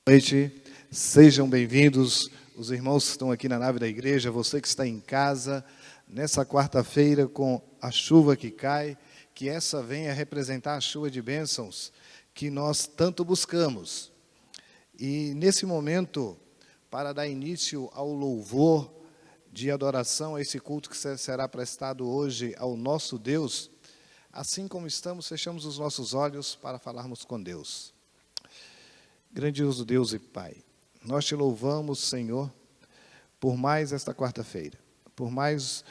Noite, sejam bem-vindos os irmãos que estão aqui na nave da igreja, você que está em casa, nessa quarta-feira com a chuva que cai, que essa venha representar a chuva de bênçãos que nós tanto buscamos. E nesse momento, para dar início ao louvor de adoração, a esse culto que será prestado hoje ao nosso Deus, assim como estamos, fechamos os nossos olhos para falarmos com Deus. Grandioso Deus e Pai, nós te louvamos, Senhor, por mais esta quarta-feira, por mais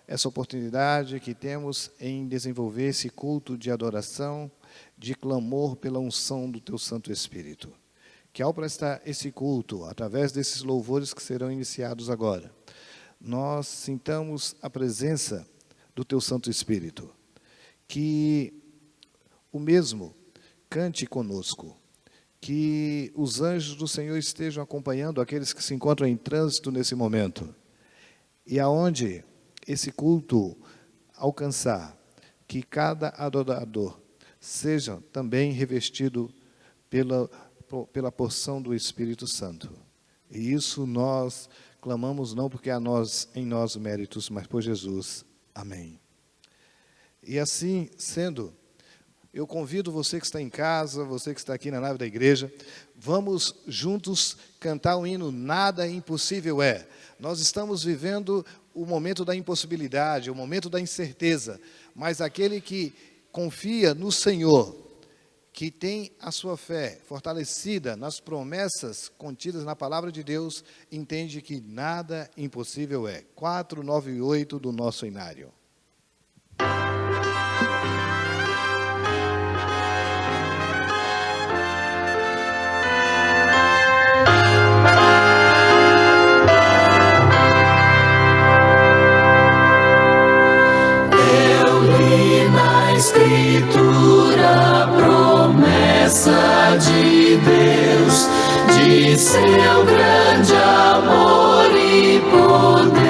essa oportunidade que temos em desenvolver esse culto de adoração, de clamor pela unção do Teu Santo Espírito. Que ao prestar esse culto, através desses louvores que serão iniciados agora, nós sintamos a presença do Teu Santo Espírito, que o mesmo cante conosco, que os anjos do Senhor estejam acompanhando aqueles que se encontram em trânsito nesse momento. E aonde esse culto alcançar, que cada adorador seja também revestido pela porção do Espírito Santo. E isso nós clamamos não porque há em nós méritos, mas por Jesus. Amém. E assim sendo, eu convido você que está em casa, você que está aqui na nave da igreja, vamos juntos cantar o hino Nada Impossível É. Nós estamos vivendo o momento da impossibilidade, o momento da incerteza, mas aquele que confia no Senhor, que tem a sua fé fortalecida nas promessas contidas na palavra de Deus, entende que nada impossível é. 498 do nosso inário. Escritura, promessa de Deus, de seu grande amor e poder.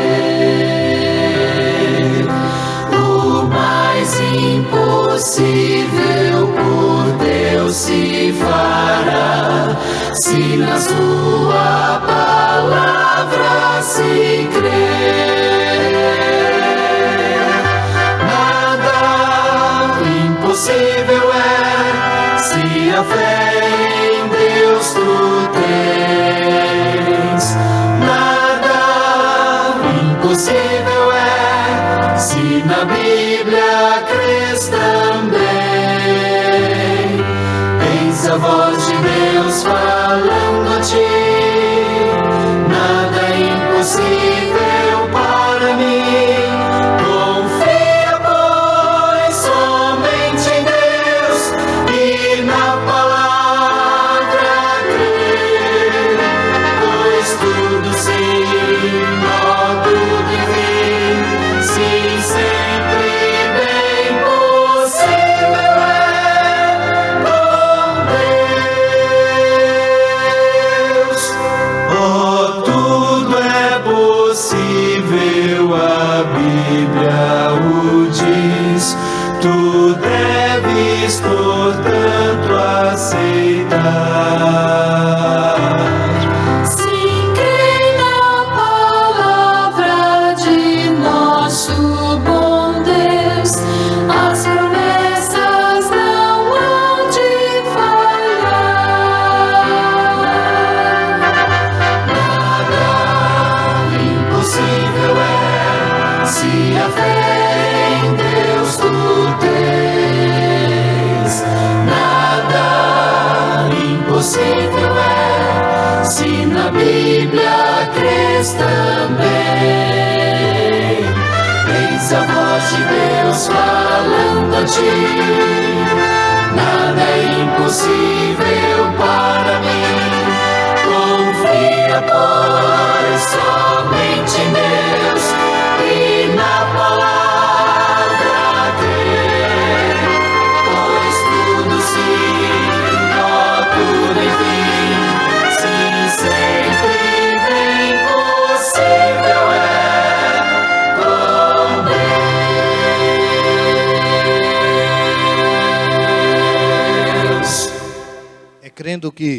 O mais impossível por Deus se fará, se na sua palavra se crer. Impossível é, se a fé em Deus tu tens. Nada impossível é, se na Bíblia crês também. Eis a voz de Deus falando a ti. Nada é impossível para mim. Tu deves, portanto, aceitar. Sim, crê na palavra de nosso bom Deus, as promessas não hão de falhar. Nada impossível é, se a fé em Deus tu tens. Nada impossível é, se na Bíblia crês também. Eis a voz de Deus falando a ti. Nada é impossível para mim. Confia, pois, somente em Deus e na palavra crer, pois tudo sim, ó, tudo enfim, sim, sempre bem possível é com Deus. É crendo que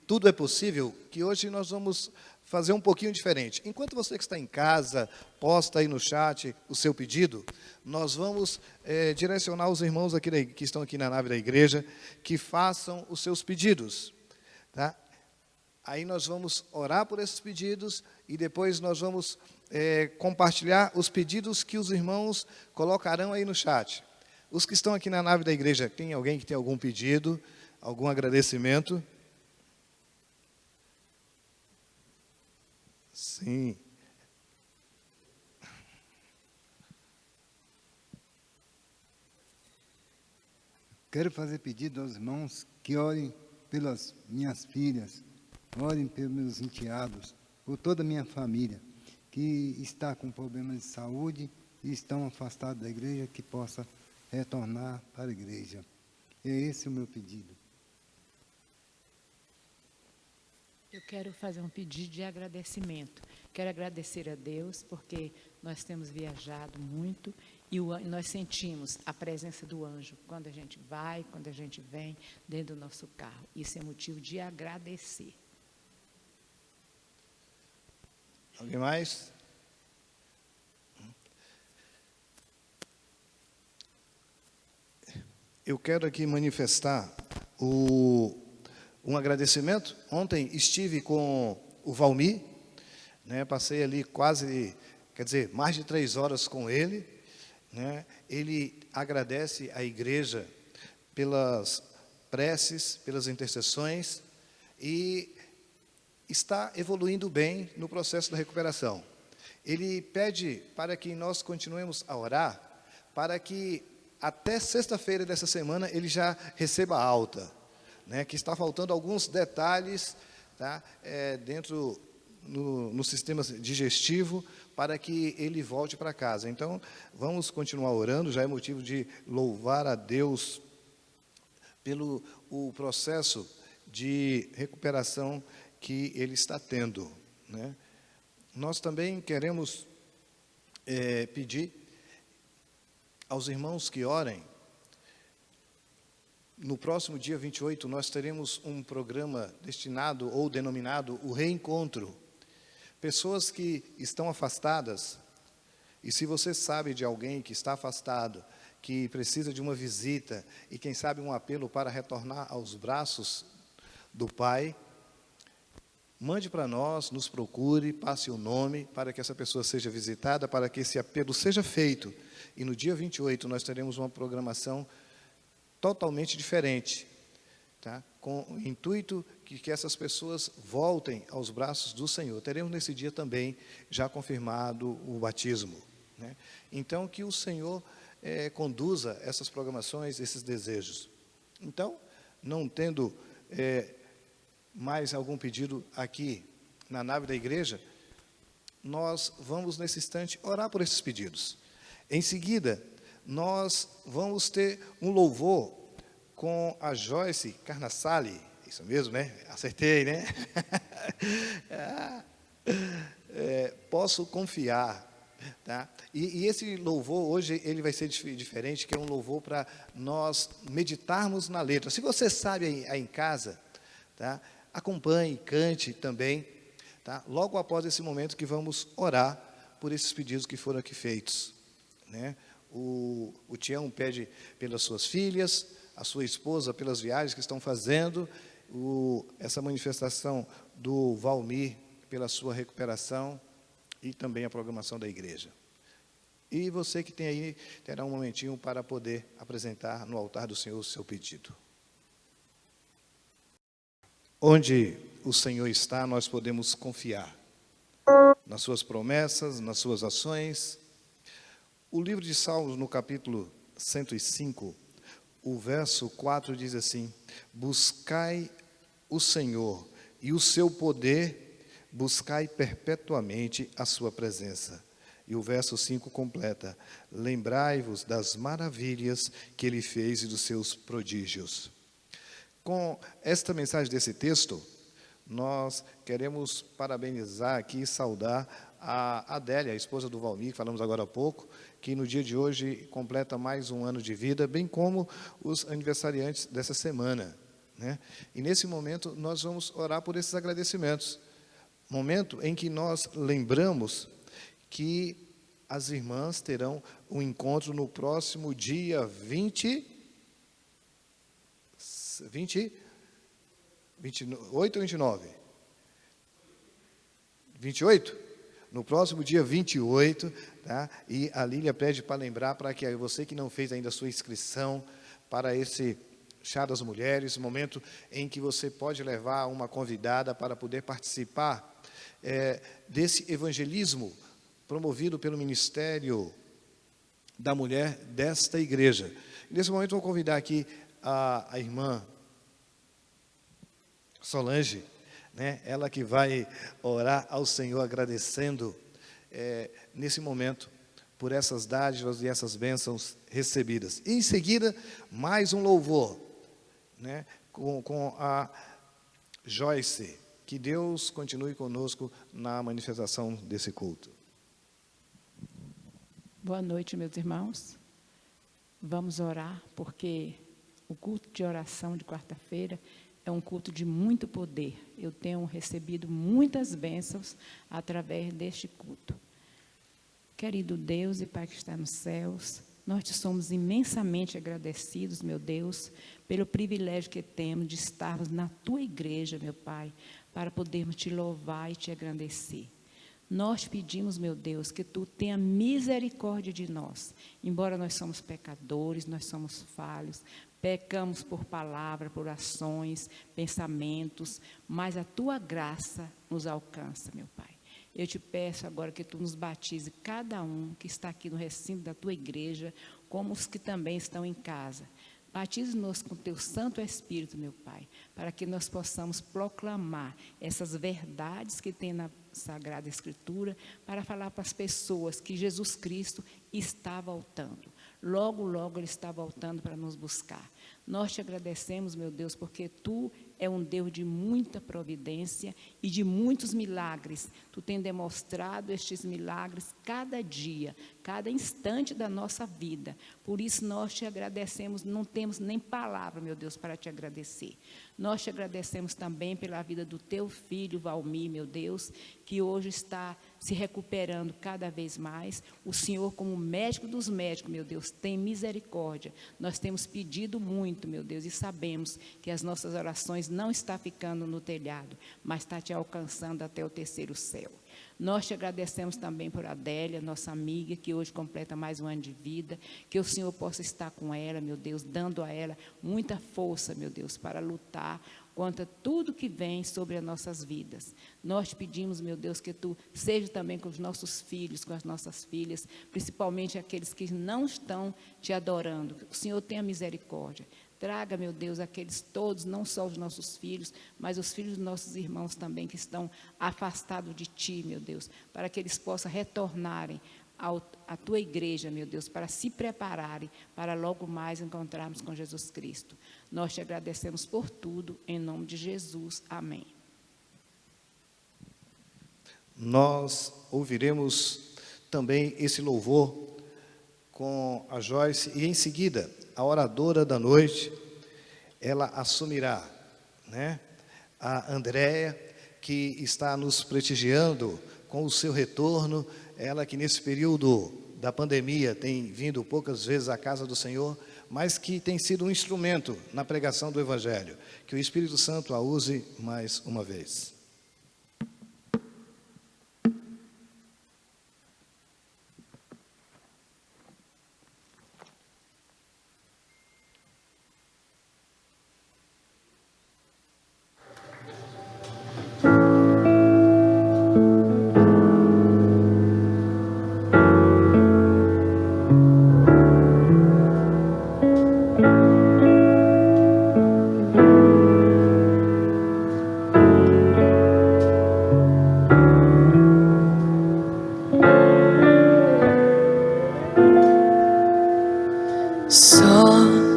tudo é possível, que hoje nós vamos fazer um pouquinho diferente. Enquanto você que está em casa, posta aí no chat o seu pedido, nós vamos direcionar os irmãos aqui que estão aqui na nave da igreja, que façam os seus pedidos. Tá? Aí nós vamos orar por esses pedidos e depois nós vamos compartilhar os pedidos que os irmãos colocarão aí no chat. Os que estão aqui na nave da igreja, tem alguém que tem algum pedido, algum agradecimento? Sim. Quero fazer pedido aos irmãos que orem pelas minhas filhas, orem pelos meus enteados, por toda a minha família, que está com problemas de saúde e estão afastados da igreja, que possa retornar para a igreja. É esse o meu pedido. Eu quero fazer um pedido de agradecimento. Quero agradecer a Deus, porque nós temos viajado muito e nós sentimos a presença do anjo quando a gente vai, quando a gente vem dentro do nosso carro. Isso é motivo de agradecer. Alguém mais? Eu quero aqui manifestar um agradecimento. Ontem estive com o Valmir, né, passei ali mais de 3 horas com ele, né. Ele agradece a igreja pelas preces, pelas intercessões e está evoluindo bem no processo da recuperação. Ele pede para que nós continuemos a orar, para que até sexta-feira dessa semana ele já receba alta, né, que está faltando alguns detalhes, tá, dentro no sistema digestivo, para que ele volte para casa. Então, vamos continuar orando, já é motivo de louvar a Deus pelo o processo de recuperação que ele está tendo, né. Nós também queremos pedir aos irmãos que orem. No próximo dia 28, nós teremos um programa destinado ou denominado o Reencontro. Pessoas que estão afastadas, e se você sabe de alguém que está afastado, que precisa de uma visita, e quem sabe um apelo para retornar aos braços do Pai, mande para nós, nos procure, passe o nome, para que essa pessoa seja visitada, para que esse apelo seja feito. E no dia 28, nós teremos uma programação totalmente diferente, tá? Com o intuito que essas pessoas voltem aos braços do Senhor. Teremos nesse dia também já confirmado o batismo, né? Então, que o Senhor conduza essas programações, esses desejos. Então, não tendo mais algum pedido aqui na nave da igreja, nós vamos nesse instante orar por esses pedidos. Em seguida, nós vamos ter um louvor com a Joyce Carnassali. Isso mesmo, né? Acertei, né? Posso confiar, tá? E esse louvor, hoje, ele vai ser diferente, que é um louvor para nós meditarmos na letra. Se você sabe aí em casa, tá? Acompanhe, cante também, tá? Logo após esse momento que vamos orar por esses pedidos que foram aqui feitos, né? O Tião pede pelas suas filhas, a sua esposa pelas viagens que estão fazendo, essa manifestação do Valmir pela sua recuperação e também a programação da igreja. E você que tem aí, terá um momentinho para poder apresentar no altar do Senhor o seu pedido. Onde o Senhor está, nós podemos confiar nas suas promessas, nas suas ações. O livro de Salmos, no capítulo 105, o verso 4 diz assim: buscai o Senhor e o seu poder, buscai perpetuamente a sua presença. E o verso 5 completa: lembrai-vos das maravilhas que ele fez e dos seus prodígios. Com esta mensagem desse texto, nós queremos parabenizar aqui e saudar a Adélia, a esposa do Valmir, que falamos agora há pouco, que no dia de hoje completa mais um ano de vida, bem como os aniversariantes dessa semana, né? E nesse momento nós vamos orar por esses agradecimentos. Momento em que nós lembramos que as irmãs terão um encontro no próximo dia 28 ou 29? 28? No próximo dia 28, tá? E a Lília pede para lembrar, para que você que não fez ainda a sua inscrição para esse Chá das Mulheres, momento em que você pode levar uma convidada para poder participar desse evangelismo promovido pelo Ministério da Mulher desta igreja. Nesse momento, vou convidar aqui a irmã Solange, né? Ela que vai orar ao Senhor, agradecendo nesse momento por essas dádivas e essas bênçãos recebidas. E em seguida, mais um louvor, né? com a Joyce. Que Deus continue conosco na manifestação desse culto. Boa noite, meus irmãos. Vamos orar, porque o culto de oração de quarta-feira é um culto de muito poder. Eu tenho recebido muitas bênçãos através deste culto. Querido Deus e Pai que está nos céus, nós te somos imensamente agradecidos, meu Deus, pelo privilégio que temos de estarmos na tua igreja, meu Pai, para podermos te louvar e te agradecer. Nós pedimos, meu Deus, que tu tenha misericórdia de nós. Embora nós somos pecadores, nós somos falhos, pecamos por palavra, por ações, pensamentos, mas a tua graça nos alcança, meu Pai. Eu te peço agora que tu nos batize, cada um que está aqui no recinto da tua igreja, como os que também estão em casa. Batize-nos com teu Santo Espírito, meu Pai, para que nós possamos proclamar essas verdades que tem na Sagrada Escritura, para falar para as pessoas que Jesus Cristo está voltando. Logo, logo Ele está voltando para nos buscar. Nós te agradecemos, meu Deus, porque tu é um Deus de muita providência e de muitos milagres. Tu tem demonstrado estes milagres cada dia, cada instante da nossa vida. Por isso nós te agradecemos, não temos nem palavra, meu Deus, para te agradecer. Nós te agradecemos também pela vida do teu filho, Valmir, meu Deus, que hoje está se recuperando cada vez mais. O Senhor, como médico dos médicos, meu Deus, tem misericórdia. Nós temos pedido muito, meu Deus, e sabemos que as nossas orações não estão ficando no telhado, mas está te alcançando até o terceiro céu. Nós te agradecemos também por Adélia, nossa amiga, que hoje completa mais um ano de vida, que o Senhor possa estar com ela, meu Deus, dando a ela muita força, meu Deus, para lutar contra tudo que vem sobre as nossas vidas. Nós te pedimos, meu Deus, que tu seja também com os nossos filhos, com as nossas filhas, principalmente aqueles que não estão te adorando. Que o Senhor tenha misericórdia. Traga, meu Deus, aqueles todos, não só os nossos filhos, mas os filhos dos nossos irmãos também, que estão afastados de ti, meu Deus, para que eles possam retornarem à tua igreja, meu Deus, para se prepararem, para logo mais encontrarmos com Jesus Cristo. Nós te agradecemos por tudo, em nome de Jesus. Amém. Nós ouviremos também esse louvor com a Joyce, e em seguida, a oradora da noite, ela assumirá, né? A Andréia, que está nos prestigiando com o seu retorno, ela que nesse período da pandemia tem vindo poucas vezes à casa do Senhor, mas que tem sido um instrumento na pregação do Evangelho. Que o Espírito Santo a use mais uma vez.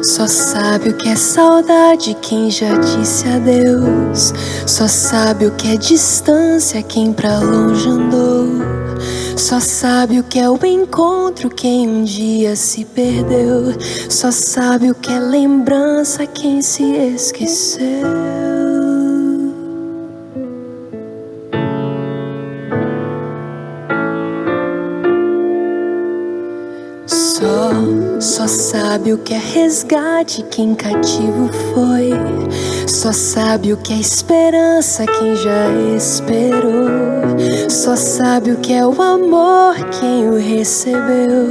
Só sabe o que é saudade quem já disse adeus. Só sabe o que é distância quem pra longe andou. Só sabe o que é o encontro quem um dia se perdeu. Só sabe o que é lembrança quem se esqueceu. Só sabe o que é resgate quem cativo foi. Só sabe o que é esperança quem já esperou. Só sabe o que é o amor quem o recebeu.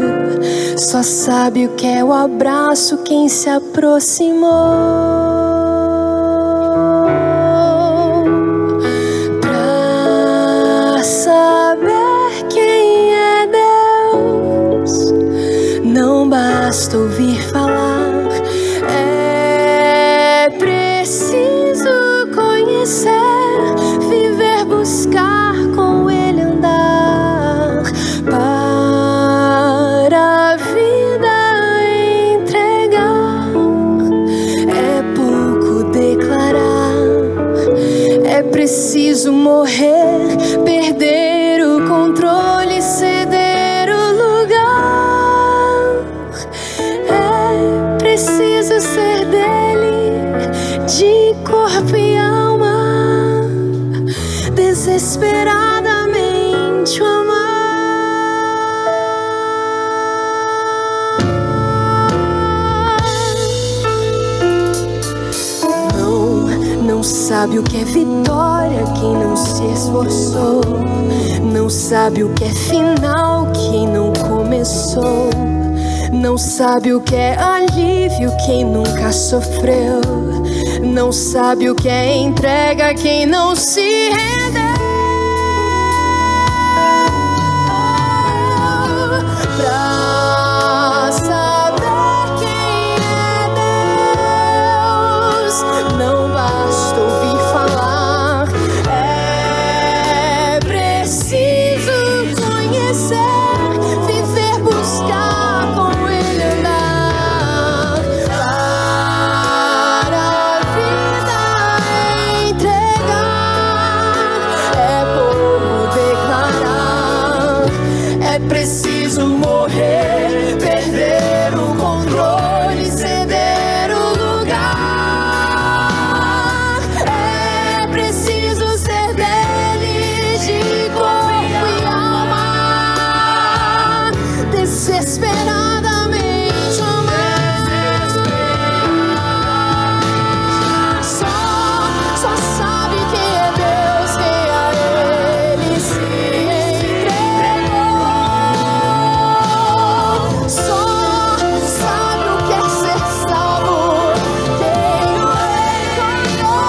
Só sabe o que é o abraço quem se aproximou. Pra saber quem é Deus, não basta ouvir falar, é preciso conhecer, viver, buscar, com Ele andar, para a vida entregar. É pouco declarar, é preciso morrer, perder o controle, ceder o lugar. É preciso ser dele, de corpo e alma, desesperadamente o amar. Não sabe o que é vitória quem não se esforçou. Não sabe o que é final quem não começou. Não sabe o que é alívio quem nunca sofreu. Não sabe o que é entrega quem não se rendeu. Pra saber quem é Deus, não basta ouvir falar, é preciso conhecer, viver, buscar, com Ele andar, para a vida entregar. É pouco declarar, é preciso morrer, perder o controle, ceder o lugar. É preciso ser dele, de corpo e alma, desesperadamente amar. Só sabe quem é Deus, quem a Ele se entregou. Só sabe o que é ser salvo quem o encontrou.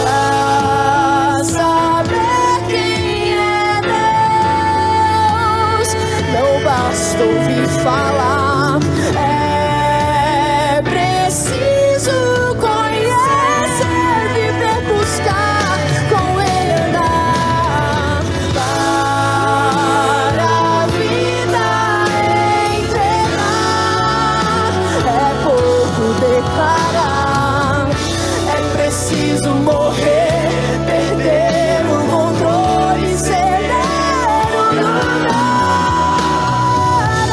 Pra saber quem é Deus, não basta ouvir falar, é preciso conhecer, viver, buscar, com Ele andar, para a vida entregar. É pouco declarar, é preciso morrer, perder o controle, ceder o lugar.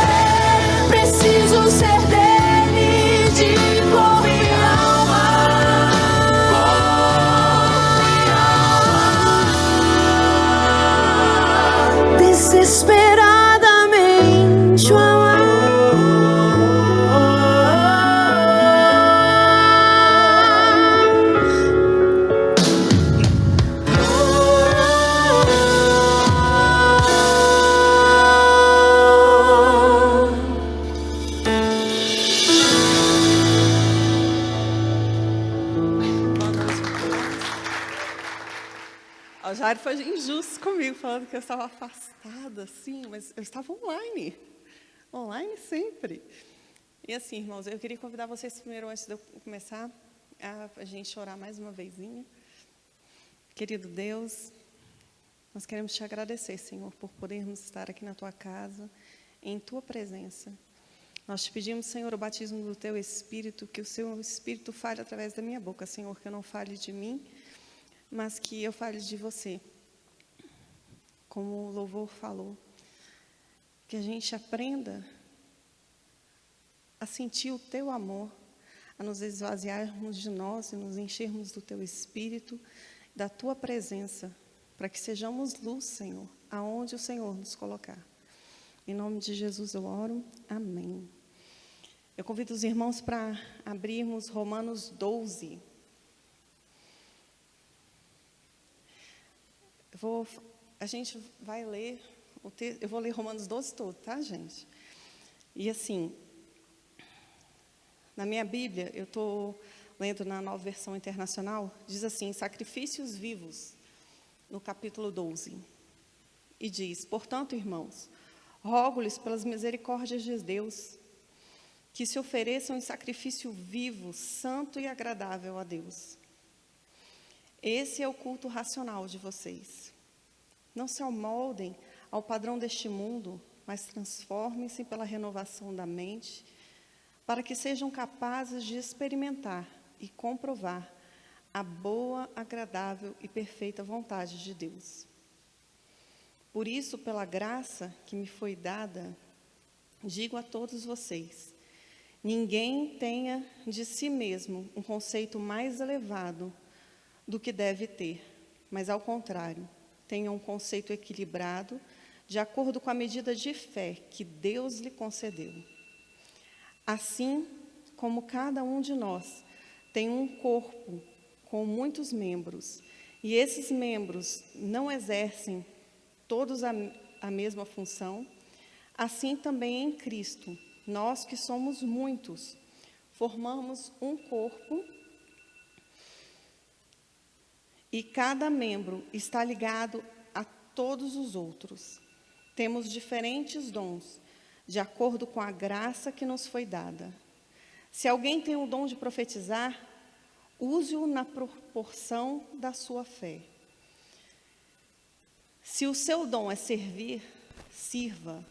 É preciso ser dele, de corpo e alma, desesperadamente o amar. O Jair foi injusto comigo, falando que eu estava afastada, assim, mas eu estava online. Online sempre. E assim, irmãos, eu queria convidar vocês primeiro, antes de eu começar, a gente orar mais uma vezinha. Querido Deus, nós queremos te agradecer, Senhor, por podermos estar aqui na tua casa, em tua presença. Nós te pedimos, Senhor, o batismo do teu Espírito, que o seu Espírito fale através da minha boca, Senhor, que eu não fale de mim, mas que eu fale de você. Como o louvor falou, que a gente aprenda a sentir o teu amor, a nos esvaziarmos de nós e nos enchermos do teu Espírito, da tua presença, para que sejamos luz, Senhor, aonde o Senhor nos colocar. Em nome de Jesus eu oro, amém. Eu convido os irmãos para abrirmos Romanos 12. A gente vai ler, eu vou ler Romanos 12 todo, tá, gente? E assim, na minha Bíblia, eu estou lendo na Nova Versão Internacional, diz assim, sacrifícios vivos, no capítulo 12. E diz, portanto, irmãos, rogo-lhes pelas misericórdias de Deus, que se ofereçam em sacrifício vivo, santo e agradável a Deus. Esse é o culto racional de vocês. Não se amoldem ao padrão deste mundo, mas transformem-se pela renovação da mente, para que sejam capazes de experimentar e comprovar a boa, agradável e perfeita vontade de Deus. Por isso, pela graça que me foi dada, digo a todos vocês, ninguém tenha de si mesmo um conceito mais elevado do que deve ter, mas ao contrário, tenha um conceito equilibrado, de acordo com a medida de fé que Deus lhe concedeu. Assim como cada um de nós tem um corpo com muitos membros, e esses membros não exercem todos a mesma função, assim também em Cristo, nós que somos muitos, formamos um corpo e cada membro está ligado a todos os outros. Temos diferentes dons, de acordo com a graça que nos foi dada. Se alguém tem o dom de profetizar, use-o na proporção da sua fé. Se o seu dom é servir, sirva.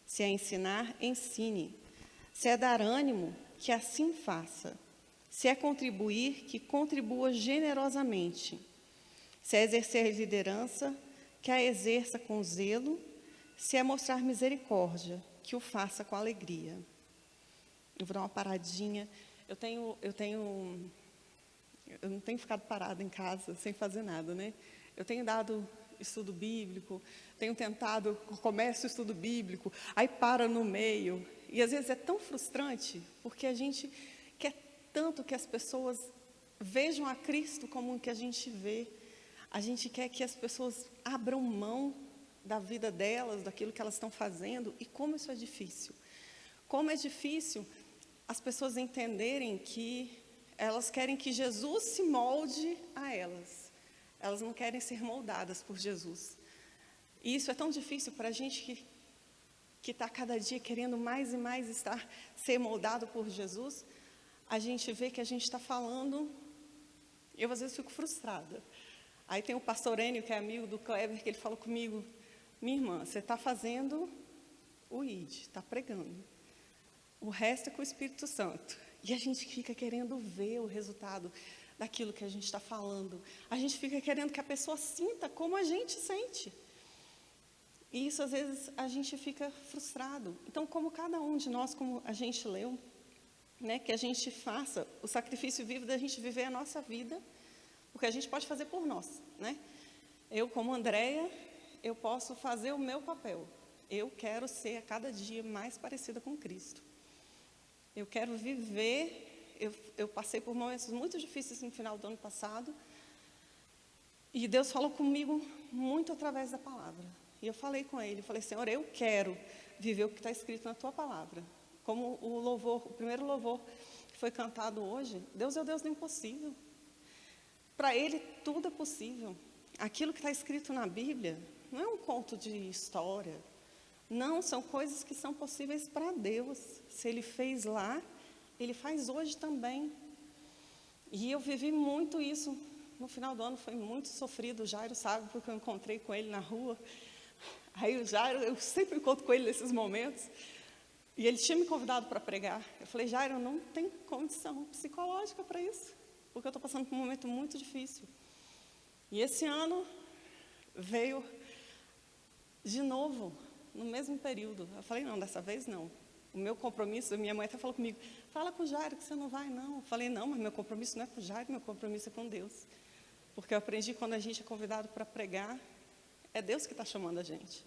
Se é ensinar, ensine. Se é dar ânimo, que assim faça. Se é contribuir, que contribua generosamente. Se é exercer liderança, que a exerça com zelo. Se é mostrar misericórdia, que o faça com alegria. Eu vou dar uma paradinha. Eu não tenho ficado parada em casa sem fazer nada, né? Eu tenho dado estudo bíblico, tenho tentado, começo o estudo bíblico, aí para no meio. E às vezes é tão frustrante, porque a gente quer tanto que as pessoas vejam a Cristo como o que a gente vê. A gente quer que as pessoas abram mão da vida delas, daquilo que elas estão fazendo. E como isso é difícil. Como é difícil as pessoas entenderem que elas querem que Jesus se molde a elas. Elas não querem ser moldadas por Jesus. E isso é tão difícil para a gente que está cada dia querendo mais e mais ser moldado por Jesus. A gente vê que a gente está falando, eu às vezes fico frustrada. Aí tem o pastor Enio, que é amigo do Kleber, que ele falou comigo, minha irmã, você está fazendo o ID, está pregando. O resto é com o Espírito Santo. E a gente fica querendo ver o resultado daquilo que a gente está falando. A gente fica querendo que a pessoa sinta como a gente sente. E isso, às vezes, a gente fica frustrado. Então, como cada um de nós, como a gente leu, né, que a gente faça o sacrifício vivo da gente viver a nossa vida, o que a gente pode fazer por nós, né? Eu, como Andréia, eu posso fazer o meu papel. Eu quero ser a cada dia mais parecida com Cristo. Eu quero viver, eu passei por momentos muito difíceis no final do ano passado, e Deus falou comigo muito através da palavra. E eu falei com Ele, falei, Senhor, eu quero viver o que está escrito na Tua palavra. Como o primeiro louvor que foi cantado hoje, Deus é o Deus do impossível. Para Ele tudo é possível. Aquilo que está escrito na Bíblia não é um conto de história. Não, são coisas que são possíveis para Deus. Se Ele fez lá, Ele faz hoje também. E eu vivi muito isso. No final do ano foi muito sofrido. O Jairo sabe, porque eu encontrei com ele na rua. Aí o Jairo, eu sempre encontro com ele nesses momentos. E ele tinha me convidado para pregar. Eu falei, Jairo, eu não tenho condição psicológica para isso. Porque eu estou passando por um momento muito difícil. E esse ano veio de novo, no mesmo período. Eu falei, não, dessa vez não. O meu compromisso, minha mãe até falou comigo, fala com o Jairo que você não vai, não. Eu falei, não, mas meu compromisso não é com o Jairo, meu compromisso é com Deus. Porque eu aprendi que quando a gente é convidado para pregar, é Deus que está chamando a gente.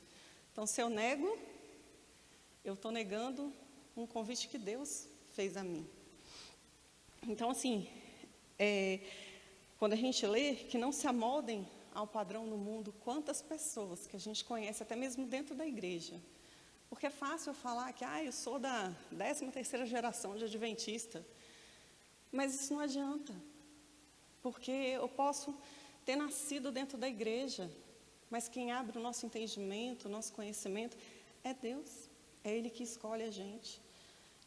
Então, se eu nego, eu estou negando um convite que Deus fez a mim. Então, assim, quando a gente lê, que não se amoldem ao padrão do mundo, quantas pessoas que a gente conhece, até mesmo dentro da igreja. Porque é fácil eu falar que eu sou da 13ª geração de adventista, mas isso não adianta, porque eu posso ter nascido dentro da igreja, mas quem abre o nosso entendimento, o nosso conhecimento, é Deus, é Ele que escolhe a gente.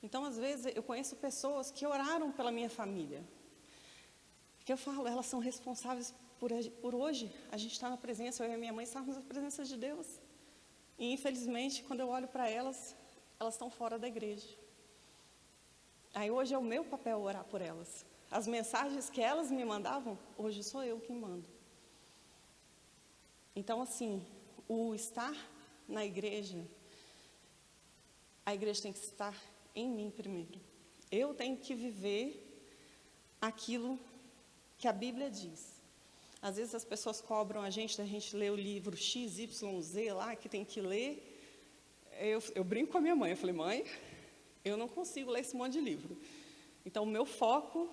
Então, às vezes, eu conheço pessoas que oraram pela minha família, que eu falo, elas são responsáveis por hoje, a gente está na presença, eu e a minha mãe estamos na presença de Deus. E, infelizmente, quando eu olho para elas, elas estão fora da igreja. Aí, hoje é o meu papel orar por elas. As mensagens que elas me mandavam, hoje sou eu que mando. Então, assim, o estar na igreja, a igreja tem que estar em mim primeiro. Eu tenho que viver aquilo que a Bíblia diz. Às vezes as pessoas cobram a gente, da gente ler o livro XYZ lá, que tem que ler. Eu brinco com a minha mãe, eu falei, mãe, eu não consigo ler esse monte de livro. Então, o meu foco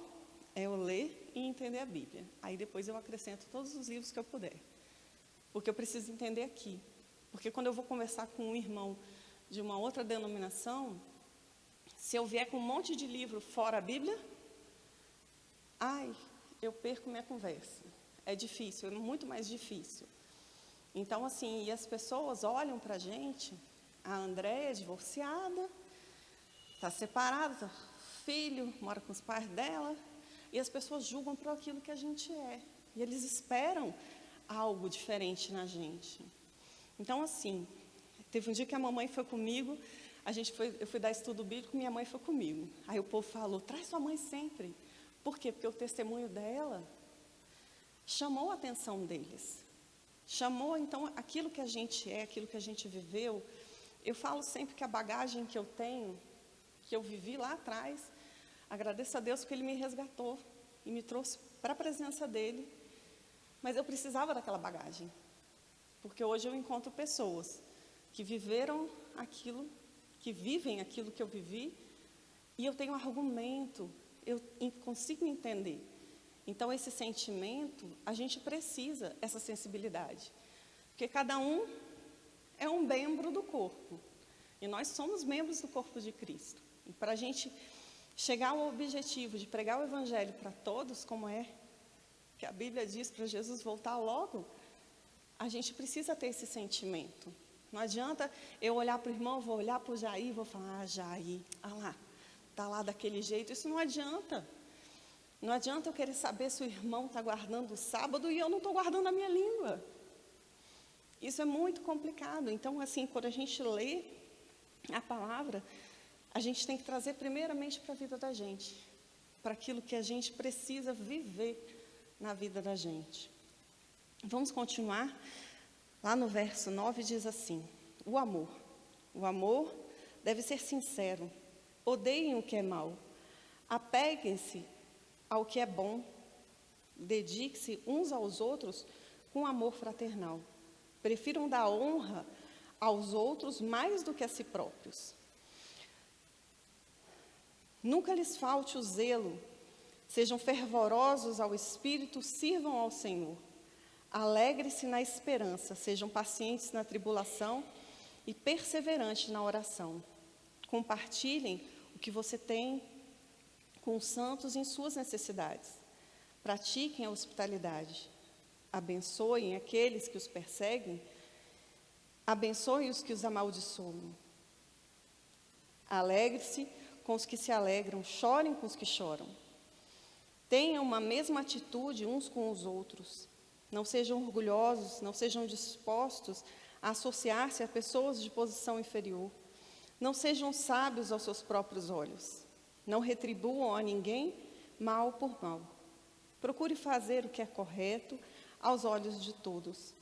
é eu ler e entender a Bíblia. Aí depois eu acrescento todos os livros que eu puder. Porque eu preciso entender aqui. Porque quando eu vou conversar com um irmão de uma outra denominação, se eu vier com um monte de livro fora a Bíblia, eu perco minha conversa. É difícil, é muito mais difícil. Então, assim, e as pessoas olham para a gente, a Andréia é divorciada, está separada, filho, mora com os pais dela, e as pessoas julgam por aquilo que a gente é. E eles esperam algo diferente na gente. Então, assim, teve um dia que a mamãe foi comigo, eu fui dar estudo bíblico, minha mãe foi comigo. Aí o povo falou, traz sua mãe sempre. Por quê? Porque o testemunho dela chamou a atenção deles. Chamou, então, aquilo que a gente é, aquilo que a gente viveu. Eu falo sempre que a bagagem que eu tenho, que eu vivi lá atrás, agradeço a Deus porque Ele me resgatou e me trouxe para a presença dEle. Mas eu precisava daquela bagagem. Porque hoje eu encontro pessoas que viveram aquilo, que vivem aquilo que eu vivi, e eu tenho argumento, eu consigo entender. Então, esse sentimento, a gente precisa, essa sensibilidade. Porque cada um é um membro do corpo. E nós somos membros do corpo de Cristo. E para a gente chegar ao objetivo de pregar o Evangelho para todos, como é que a Bíblia diz para Jesus voltar logo, a gente precisa ter esse sentimento. Não adianta eu olhar para o irmão, vou olhar para o Jair, vou falar, Jair, lá, está lá daquele jeito. Isso não adianta. Não adianta eu querer saber se o irmão está guardando o sábado e eu não estou guardando a minha língua. Isso é muito complicado. Então, assim, quando a gente lê a palavra, a gente tem que trazer primeiramente para a vida da gente, para aquilo que a gente precisa viver na vida da gente. Vamos continuar. Lá no verso 9 diz assim, o amor deve ser sincero, odeiem o que é mal, apeguem-se ao que é bom, dedique-se uns aos outros com amor fraternal, prefiram dar honra aos outros mais do que a si próprios. Nunca lhes falte o zelo, sejam fervorosos ao Espírito, sirvam ao Senhor. Alegre-se na esperança, sejam pacientes na tribulação e perseverantes na oração. Compartilhem o que você tem com os santos em suas necessidades. Pratiquem a hospitalidade. Abençoem aqueles que os perseguem. Abençoem os que os amaldiçoam. Alegre-se com os que se alegram, chorem com os que choram. Tenham uma mesma atitude uns com os outros. Não sejam orgulhosos, não sejam dispostos a associar-se a pessoas de posição inferior. Não sejam sábios aos seus próprios olhos. Não retribuam a ninguém mal por mal. Procure fazer o que é correto, aos olhos de todos.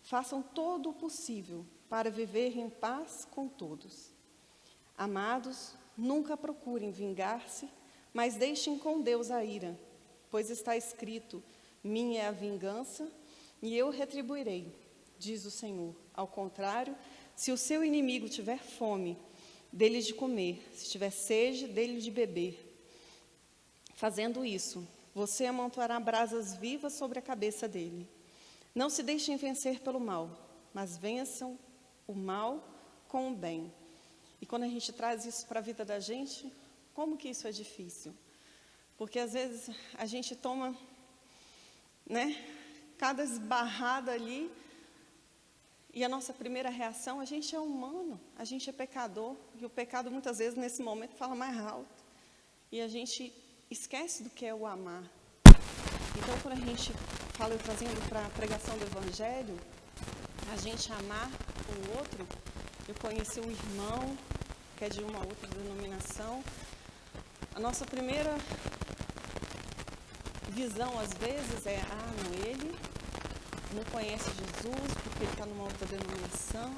Façam todo o possível para viver em paz com todos. Amados, nunca procurem vingar-se, mas deixem com Deus a ira, pois está escrito: minha é a vingança e eu retribuirei, diz o Senhor. Ao contrário, se o seu inimigo tiver fome, dê-lhe de comer, se tiver sede, dê-lhe de beber. Fazendo isso, você amontoará brasas vivas sobre a cabeça dele. Não se deixem vencer pelo mal, mas vençam o mal com o bem. E quando a gente traz isso para a vida da gente, como que isso é difícil? Porque às vezes a gente toma, cada esbarrada ali, e a nossa primeira reação, a gente é humano, a gente é pecador, e o pecado muitas vezes nesse momento fala mais alto. E a gente esquece do que é o amar. Então, quando a gente fala, trazendo para a pregação do Evangelho, a gente amar o outro. Eu conheci um irmão que é de uma outra denominação. A nossa primeira visão, às vezes, é: não, ele não conhece Jesus porque ele está numa outra denominação,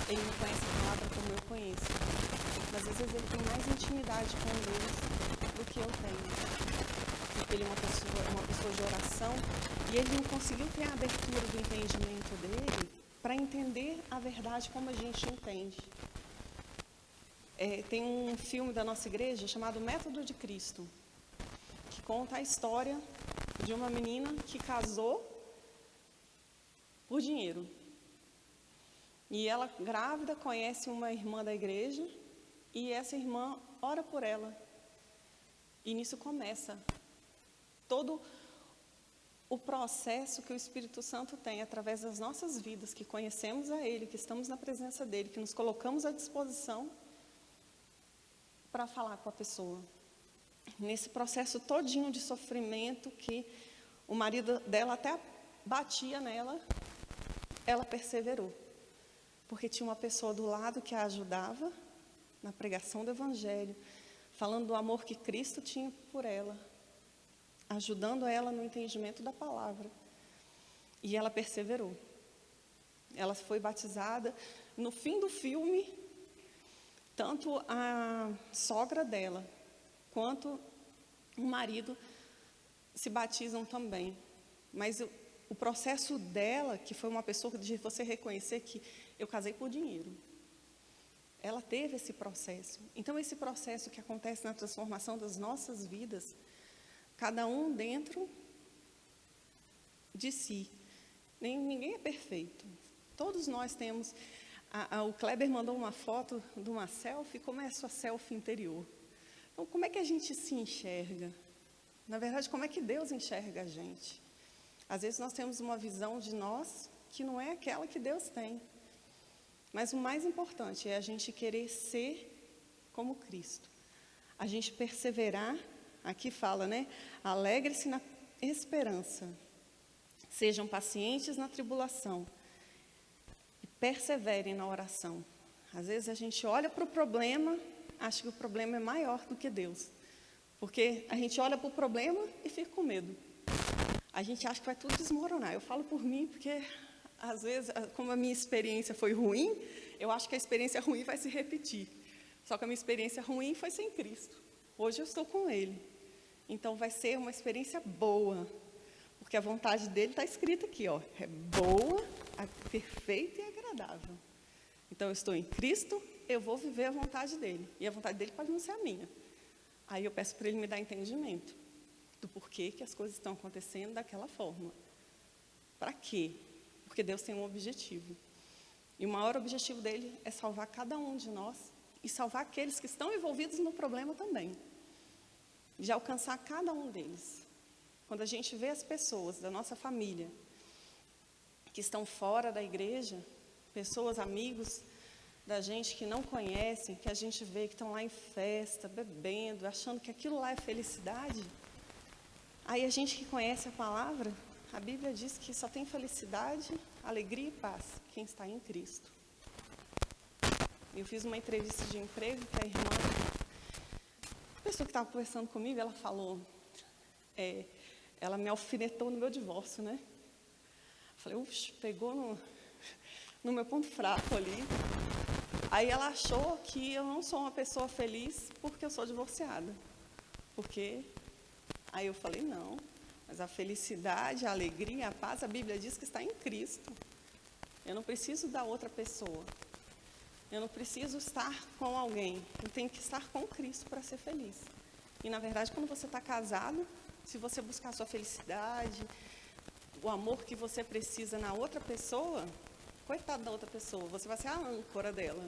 ele não conhece a palavra como eu conheço. Mas, às vezes, ele tem mais intimidade com Deus do que eu tenho. Porque ele é uma pessoa de oração, e ele não conseguiu ter a abertura do entendimento dele para entender a verdade como a gente entende. Tem um filme da nossa igreja chamado Método de Cristo, que conta a história de uma menina que casou por dinheiro. E ela, grávida, conhece uma irmã da igreja, e essa irmã ora por ela. E nisso começa todo o processo que o Espírito Santo tem através das nossas vidas, que conhecemos a Ele, que estamos na presença dEle, que nos colocamos à disposição para falar com a pessoa. Nesse processo todinho de sofrimento, que o marido dela até batia nela, ela perseverou. Porque tinha uma pessoa do lado que a ajudava na pregação do Evangelho, falando do amor que Cristo tinha por ela, ajudando ela no entendimento da palavra. E ela perseverou. Ela foi batizada. No fim do filme, tanto a sogra dela quanto o marido se batizam também. Mas o processo dela, que foi uma pessoa de você reconhecer que eu casei por dinheiro, ela teve esse processo. Então, esse processo que acontece na transformação das nossas vidas, cada um dentro de si. Ninguém é perfeito. Todos nós temos. O Kleber mandou uma foto de uma selfie. Como é a sua selfie interior? Então, como é que a gente se enxerga? Na verdade, como é que Deus enxerga a gente? Às vezes nós temos uma visão de nós que não é aquela que Deus tem. Mas o mais importante é a gente querer ser como Cristo. A gente perseverar. Aqui fala, alegre-se na esperança, sejam pacientes na tribulação e perseverem na oração. Às vezes a gente olha para o problema, acha que o problema é maior do que Deus, porque a gente olha para o problema e fica com medo. A gente acha que vai tudo desmoronar. Eu falo por mim, porque às vezes, como a minha experiência foi ruim, eu acho que a experiência ruim vai se repetir. Só que a minha experiência ruim foi sem Cristo. Hoje eu estou com Ele. Então, vai ser uma experiência boa, porque a vontade dele está escrita aqui, é boa, perfeita e agradável. Então, eu estou em Cristo, eu vou viver a vontade dele, e a vontade dele pode não ser a minha. Aí eu peço para ele me dar entendimento do porquê que as coisas estão acontecendo daquela forma. Para quê? Porque Deus tem um objetivo. E o maior objetivo dele é salvar cada um de nós e salvar aqueles que estão envolvidos no problema também. De alcançar cada um deles. Quando a gente vê as pessoas da nossa família que estão fora da igreja, pessoas, amigos da gente que não conhecem, que a gente vê que estão lá em festa, bebendo, achando que aquilo lá é felicidade, aí a gente que conhece a palavra, a Bíblia diz que só tem felicidade, alegria e paz quem está em Cristo. Eu fiz uma entrevista de emprego para a irmã. A pessoa que estava conversando comigo, ela falou, ela me alfinetou no meu divórcio, né? Falei, uff, pegou no meu ponto fraco ali. Aí ela achou que eu não sou uma pessoa feliz porque eu sou divorciada. Porque aí eu falei, não, mas a felicidade, a alegria, a paz, a Bíblia diz que está em Cristo. Eu não preciso da outra pessoa. Eu não preciso estar com alguém. Eu tenho que estar com Cristo para ser feliz. E, na verdade, quando você está casado, se você buscar a sua felicidade, o amor que você precisa na outra pessoa, coitado da outra pessoa, você vai ser a âncora dela.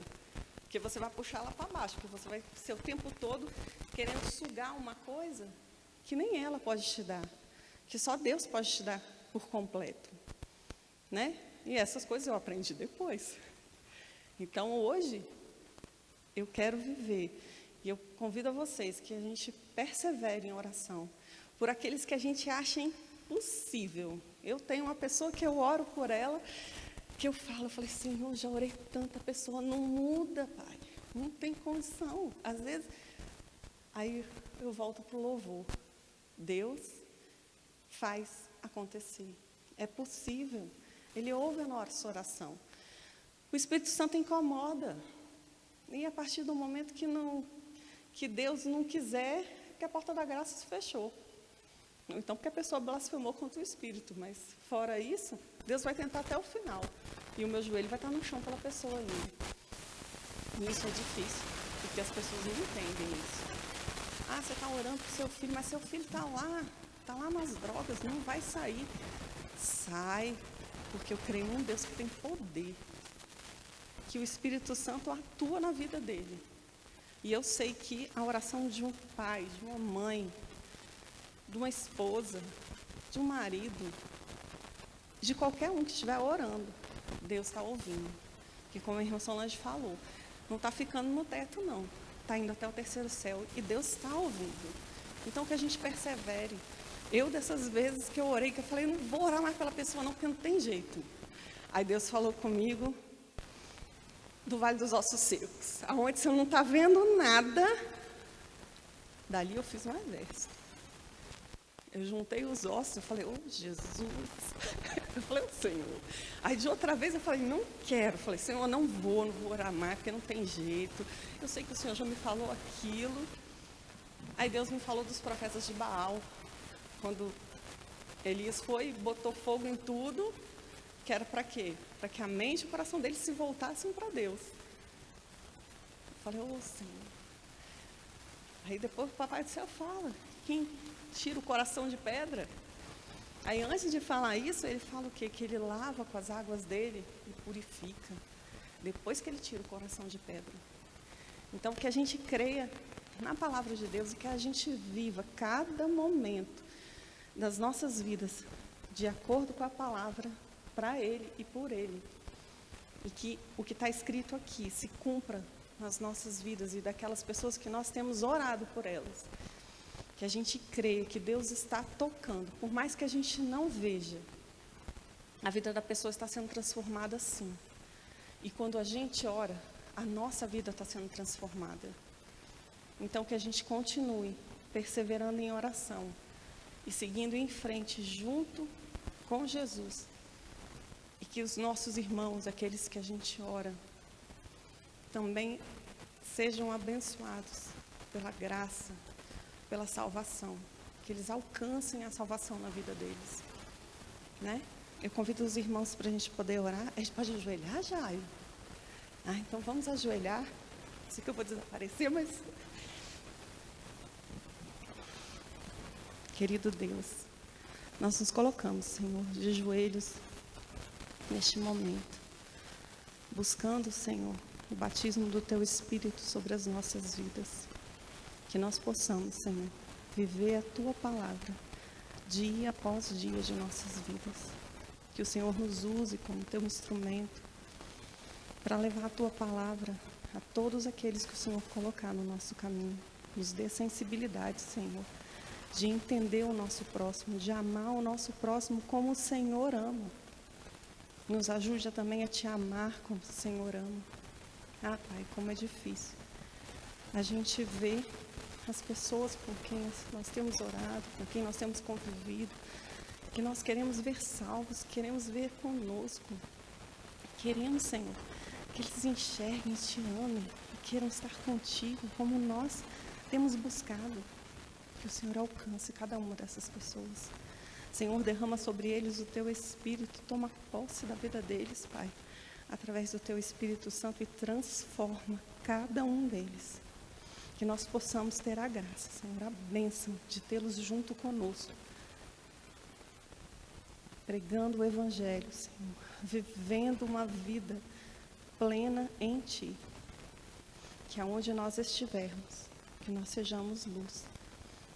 Porque você vai puxar ela para baixo, porque você vai ser o tempo todo querendo sugar uma coisa que nem ela pode te dar, que só Deus pode te dar por completo, né? E essas coisas eu aprendi depois. Então, hoje, eu quero viver, e eu convido a vocês que a gente persevere em oração, por aqueles que a gente acha impossível. Eu tenho uma pessoa que eu oro por ela, que eu falei, Senhor, já orei tanta pessoa, não muda, Pai, não tem condição. Às vezes, aí eu volto para o louvor. Deus faz acontecer, é possível, Ele ouve a nossa oração. O Espírito Santo incomoda, e a partir do momento que Deus não quiser, que a porta da graça se fechou. Então, porque a pessoa blasfemou contra o Espírito, mas fora isso, Deus vai tentar até o final. E o meu joelho vai estar no chão pela pessoa ainda. E isso é difícil, porque as pessoas não entendem isso. Ah, você está orando para o seu filho, mas seu filho está lá nas drogas, não vai sair. Sai, porque eu creio num Deus que tem poder. Que o Espírito Santo atua na vida dele. E eu sei que a oração de um pai, de uma mãe, de uma esposa, de um marido, de qualquer um que estiver orando, Deus está ouvindo. Que como a irmã Solange falou, não está ficando no teto não, está indo até o terceiro céu e Deus está ouvindo. Então que a gente persevere. Eu dessas vezes que eu orei, que eu falei, não vou orar mais pela pessoa não, porque não tem jeito. Aí Deus falou comigo do Vale dos Ossos Secos, aonde você não está vendo nada, dali eu fiz um exército. Eu juntei os ossos, eu falei, Jesus, eu falei, Senhor. Aí de outra vez eu falei, não quero, eu falei, Senhor, não vou orar mais, porque não tem jeito, eu sei que o Senhor já me falou aquilo. Aí Deus me falou dos profetas de Baal, quando Elias foi e botou fogo em tudo, que era para quê? Para que a mente e o coração deles se voltassem para Deus. Eu falei, Senhor. Aí depois o Papai do Céu fala, quem tira o coração de pedra? Aí antes de falar isso, ele fala o quê? Que ele lava com as águas dele e purifica. Depois que ele tira o coração de pedra. Então que a gente creia na palavra de Deus e que a gente viva cada momento das nossas vidas de acordo com a palavra, para Ele e por Ele. E que o que está escrito aqui se cumpra nas nossas vidas e daquelas pessoas que nós temos orado por elas. Que a gente creia que Deus está tocando, por mais que a gente não veja, a vida da pessoa está sendo transformada sim. E quando a gente ora, a nossa vida está sendo transformada. Então que a gente continue perseverando em oração e seguindo em frente junto com Jesus. E que os nossos irmãos, aqueles que a gente ora, também sejam abençoados pela graça, pela salvação. Que eles alcancem a salvação na vida deles. Né? Eu convido os irmãos para a gente poder orar. A gente pode ajoelhar, Jair? Então vamos ajoelhar. Sei que eu vou desaparecer, mas... Querido Deus, nós nos colocamos, Senhor, de joelhos neste momento, buscando, Senhor, o batismo do Teu Espírito sobre as nossas vidas. Que nós possamos, Senhor, viver a Tua palavra dia após dia de nossas vidas. Que o Senhor nos use como Teu instrumento para levar a Tua palavra a todos aqueles que o Senhor colocar no nosso caminho. Nos dê sensibilidade, Senhor, de entender o nosso próximo, de amar o nosso próximo como o Senhor ama. Nos ajude também a Te amar como o Senhor ama. Pai, como é difícil a gente vê as pessoas com quem nós temos orado, com quem nós temos convivido, que nós queremos ver salvos, queremos ver conosco. Queremos, Senhor, que eles enxerguem, te amem e queiram estar contigo, como nós temos buscado. Que o Senhor alcance cada uma dessas pessoas. Senhor, derrama sobre eles o Teu Espírito, toma posse da vida deles, Pai, através do Teu Espírito Santo, e transforma cada um deles. Que nós possamos ter a graça, Senhor, a bênção de tê-los junto conosco, pregando o Evangelho, Senhor, vivendo uma vida plena em Ti. Que aonde nós estivermos, que nós sejamos luz,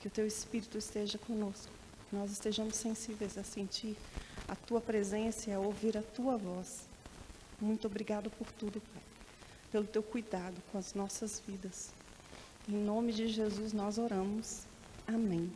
que o Teu Espírito esteja conosco, que nós estejamos sensíveis a sentir a Tua presença e a ouvir a Tua voz. Muito obrigado por tudo, Pai, pelo Teu cuidado com as nossas vidas. Em nome de Jesus nós oramos. Amém.